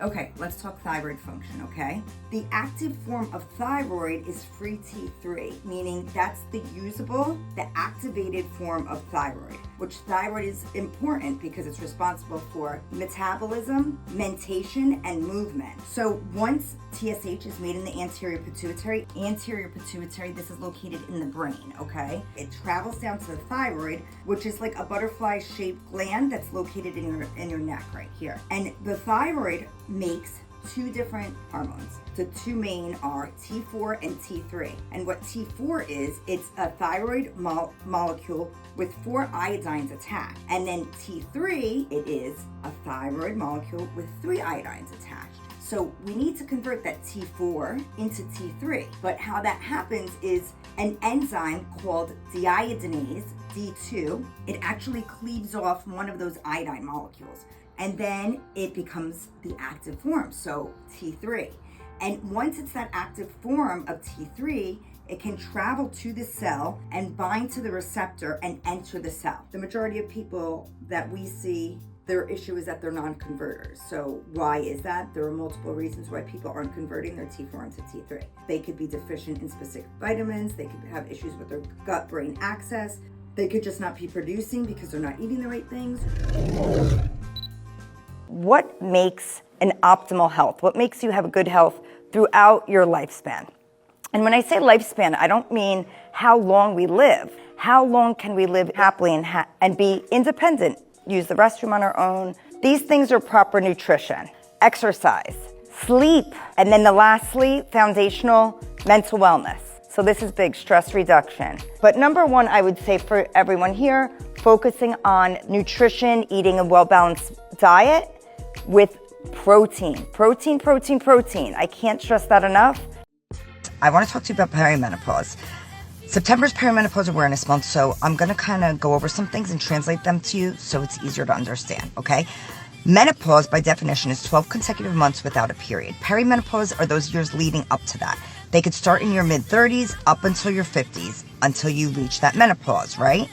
Okay, let's talk thyroid function, okay? The active form of thyroid is free T3, meaning that's the usable, the activated form of thyroid, which thyroid is important because it's responsible for metabolism, mentation, and movement. So once TSH is made in the anterior pituitary, this is located in the brain, okay? It travels down to the thyroid, which is like a butterfly-shaped gland that's located in your neck right here. And the thyroid makes two different hormones. The two main are T4 and T3. And what T4 is, it's a thyroid molecule with 4 iodines attached. And then T3, it is a thyroid molecule with 3 iodines attached. So we need to convert that T4 into T3. But how that happens is an enzyme called deiodinase, D2, it actually cleaves off one of those iodine molecules. And then it becomes the active form, so T3. And once it's that active form of T3, it can travel to the cell and bind to the receptor and enter the cell. The majority of people that we see, their issue is that they're non-converters. So why is that? There are multiple reasons why people aren't converting their T4 into T3. They could be deficient in specific vitamins, they could have issues with their gut-brain axis, they could just not be producing because they're not eating the right things. What makes an optimal health? What makes you have a good health throughout your lifespan? And when I say lifespan, I don't mean how long we live. How long can we live happily and be independent, use the restroom on our own? These things are proper nutrition, exercise, sleep, and then the lastly, foundational mental wellness. So this is big, stress reduction. But number one, I would say for everyone here, focusing on nutrition, eating a well-balanced diet, with protein. I can't stress that enough. I want to talk to you about perimenopause. September's Perimenopause Awareness Month, so I'm going to kind of go over some things and translate them to you so it's easier to understand, okay? Menopause, by definition, is 12 consecutive months without a period. Perimenopause are those years leading up to that. They could start in your mid-30s up until your 50s, until you reach that menopause, right?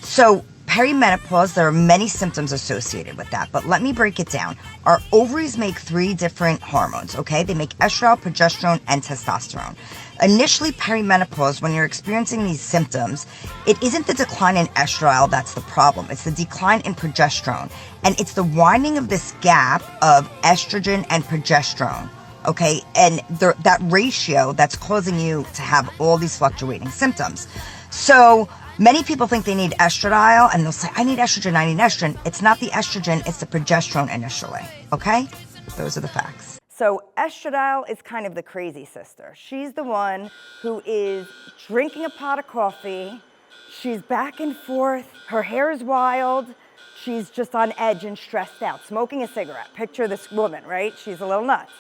So perimenopause, there are many symptoms associated with that, but let me break it down. Our ovaries make 3 different hormones, okay? They make estradiol, progesterone, and testosterone. Initially, perimenopause, when you're experiencing these symptoms, it isn't the decline in estradiol that's the problem. It's the decline in progesterone. And it's the widening of this gap of estrogen and progesterone, okay? And that ratio that's causing you to have all these fluctuating symptoms. So many people think they need estradiol, and they'll say, I need estrogen. It's not the estrogen, it's the progesterone initially, okay? Those are the facts. So estradiol is kind of the crazy sister. She's the one who is drinking a pot of coffee. She's back and forth. Her hair is wild. She's just on edge and stressed out, smoking a cigarette. Picture this woman, right? She's a little nuts.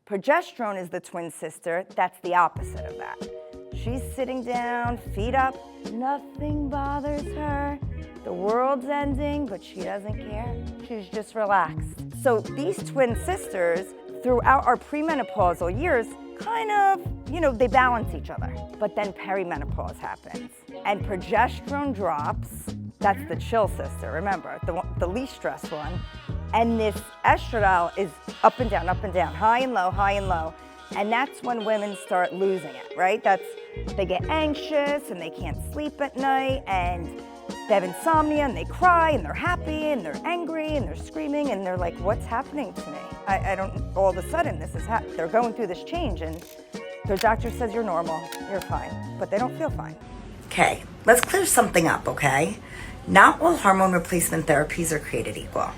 Progesterone is the twin sister. That's the opposite of that. She's sitting down, feet up. Nothing bothers her. The world's ending, but she doesn't care. She's just relaxed. So these twin sisters, throughout our premenopausal years, kind of, they balance each other. But then perimenopause happens, and progesterone drops. That's the chill sister, remember, the least stressed one. And this estradiol is up and down, high and low. And that's when women start losing it, right? They get anxious and they can't sleep at night, and they have insomnia and they cry and they're happy and they're angry and they're screaming and they're like, what's happening to me? I don't, all of a sudden they're going through this change and their doctor says you're normal, you're fine, but they don't feel fine. Okay, let's clear something up, okay? Not all hormone replacement therapies are created equal.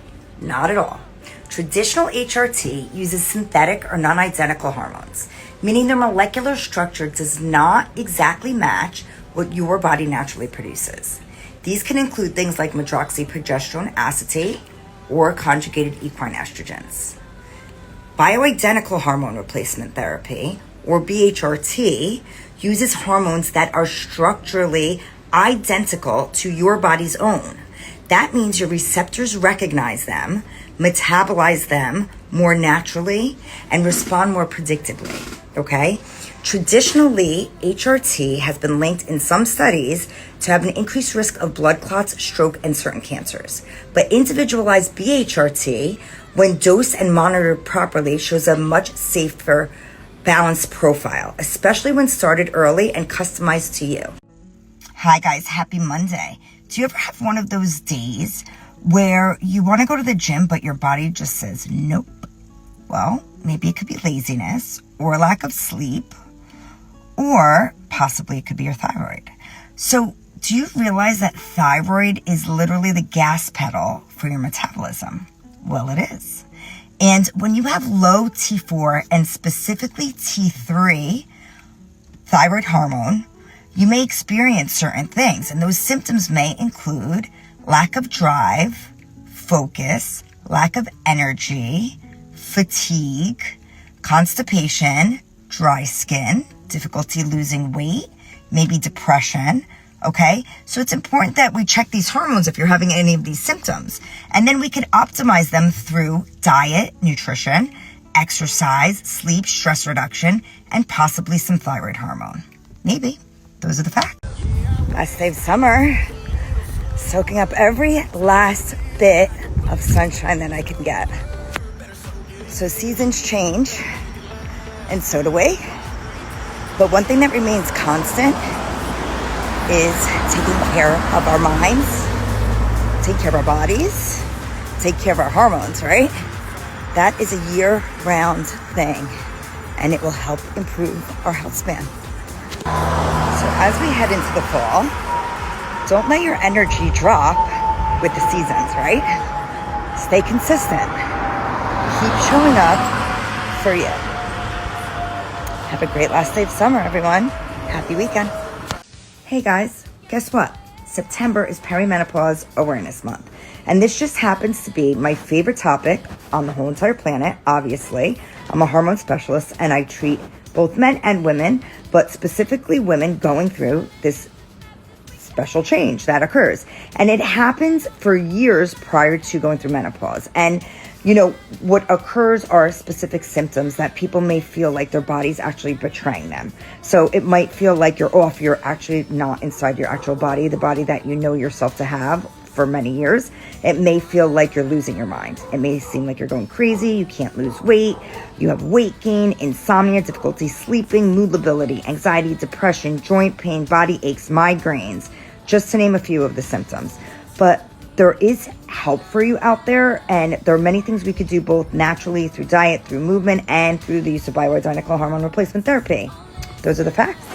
Not at all. Traditional HRT uses synthetic or non-identical hormones, meaning their molecular structure does not exactly match what your body naturally produces. These can include things like medroxyprogesterone acetate or conjugated equine estrogens. Bioidentical hormone replacement therapy, or BHRT, uses hormones that are structurally identical to your body's own. That means your receptors recognize them, metabolize them more naturally, and respond more predictably, okay? Traditionally, HRT has been linked in some studies to have an increased risk of blood clots, stroke, and certain cancers. But individualized BHRT when dosed and monitored properly, shows a much safer, balanced profile, especially when started early and customized to you. Hi guys, happy Monday. Do you ever have one of those days where you want to go to the gym, but your body just says nope? Well, maybe it could be laziness or lack of sleep, or possibly it could be your thyroid. So do you realize that thyroid is literally the gas pedal for your metabolism? Well, it is. And when you have low T4 and specifically T3, thyroid hormone, you may experience certain things. And those symptoms may include lack of drive, focus, lack of energy, fatigue, constipation, dry skin, difficulty losing weight, maybe depression. Okay, so it's important that we check these hormones if you're having any of these symptoms. And then we can optimize them through diet, nutrition, exercise, sleep, stress reduction, and possibly some thyroid hormone. Maybe. Those are the facts. Last day of summer. Soaking up every last bit of sunshine that I can get. So seasons change, and so do we. But one thing that remains constant is taking care of our minds, take care of our bodies, take care of our hormones, right? That is a year-round thing, and it will help improve our health span. So as we head into the fall, don't let your energy drop with the seasons, right? Stay consistent. Keep showing up for you. Have a great last day of summer, everyone. Happy weekend. Hey guys, guess what? September is Perimenopause Awareness Month. And this just happens to be my favorite topic on the whole entire planet, obviously. I'm a hormone specialist and I treat both men and women, but specifically women going through this special change that occurs. And it happens for years prior to going through menopause. And you know, what occurs are specific symptoms that people may feel like their body's actually betraying them. So it might feel like you're off. You're actually not inside your actual body, the body that you know yourself to have for many years. It may feel like you're losing your mind. It may seem like you're going crazy. You can't lose weight. You have weight gain, insomnia, difficulty sleeping, mood lability, anxiety, depression, joint pain, body aches, migraines, just to name a few of the symptoms. But there is help for you out there, and there are many things we could do both naturally through diet, through movement, and through the use of bioidentical hormone replacement therapy. Those are the facts.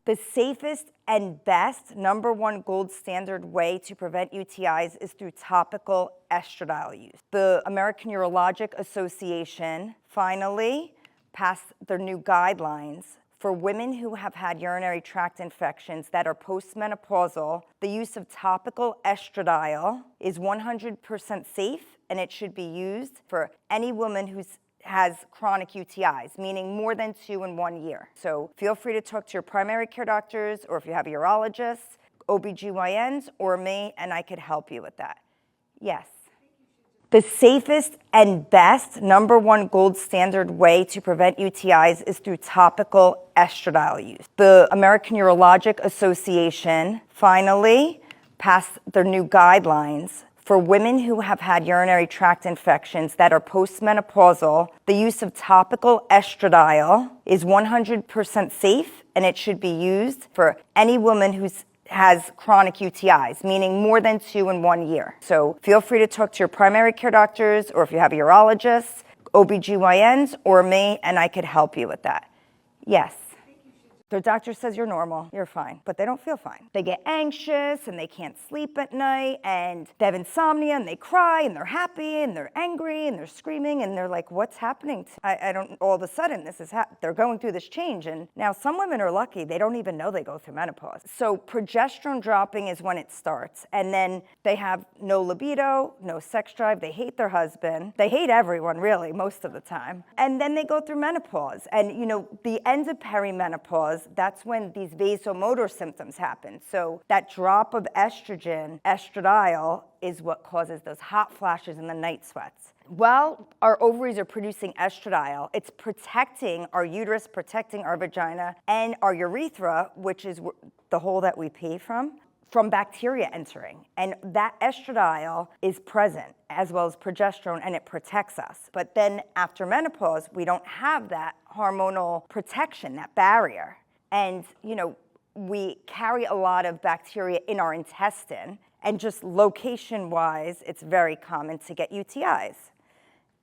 The safest and best, number one gold standard way to prevent UTIs is through topical estradiol use. The American Urologic Association finally passed their new guidelines for women who have had urinary tract infections that are postmenopausal. The use of topical estradiol is 100% safe, and it should be used for any woman who has chronic UTIs, meaning more than 2 in 1 year. So feel free to talk to your primary care doctors, or if you have a urologist, OBGYNs, or me, and I could help you with that. Yes. The safest and best, number one gold standard way to prevent UTIs is through topical estradiol use. The American Urologic Association finally passed their new guidelines for women who have had urinary tract infections that are postmenopausal. The use of topical estradiol is 100% safe, and it should be used for any woman who has chronic UTIs, meaning more than 2 in 1 year. So feel free to talk to your primary care doctors, or if you have a urologist, OBGYNs, or me, and I could help you with that. Yes. Their doctor says you're normal, you're fine, but they don't feel fine. They get anxious and they can't sleep at night, and they have insomnia and they cry and they're happy and they're angry and they're screaming and they're like, what's happening? I don't, all of a sudden this is, they're going through this change. And now some women are lucky, they don't even know they go through menopause. So progesterone dropping is when it starts, and then they have no libido, no sex drive, they hate their husband, they hate everyone really most of the time. And then they go through menopause. And you know, the end of perimenopause, that's when these vasomotor symptoms happen. So that drop of estrogen, estradiol, is what causes those hot flashes and the night sweats. While our ovaries are producing estradiol, it's protecting our uterus, protecting our vagina, and our urethra, which is the hole that we pee from. from bacteria entering. And that estradiol is present as well as progesterone, and it protects us. But then after menopause, we don't have that hormonal protection, that barrier. And, we carry a lot of bacteria in our intestine, and just location-wise, it's very common to get UTIs.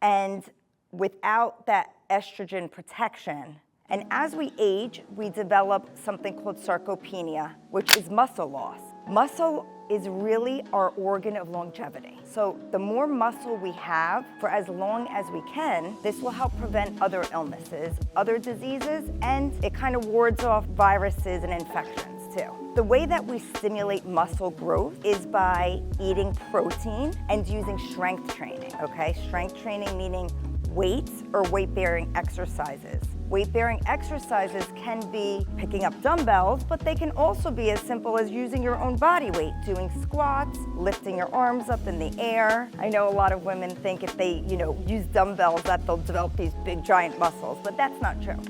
And without that estrogen protection, and as we age, we develop something called sarcopenia, which is muscle loss. Muscle is really our organ of longevity. So the more muscle we have for as long as we can, this will help prevent other illnesses, other diseases, and it kind of wards off viruses and infections too. The way that we stimulate muscle growth is by eating protein and using strength training, okay? Strength training meaning weights or weight-bearing exercises. Weight-bearing exercises can be picking up dumbbells, but they can also be as simple as using your own body weight, doing squats, lifting your arms up in the air. I know a lot of women think if they, use dumbbells that they'll develop these big giant muscles, but that's not true.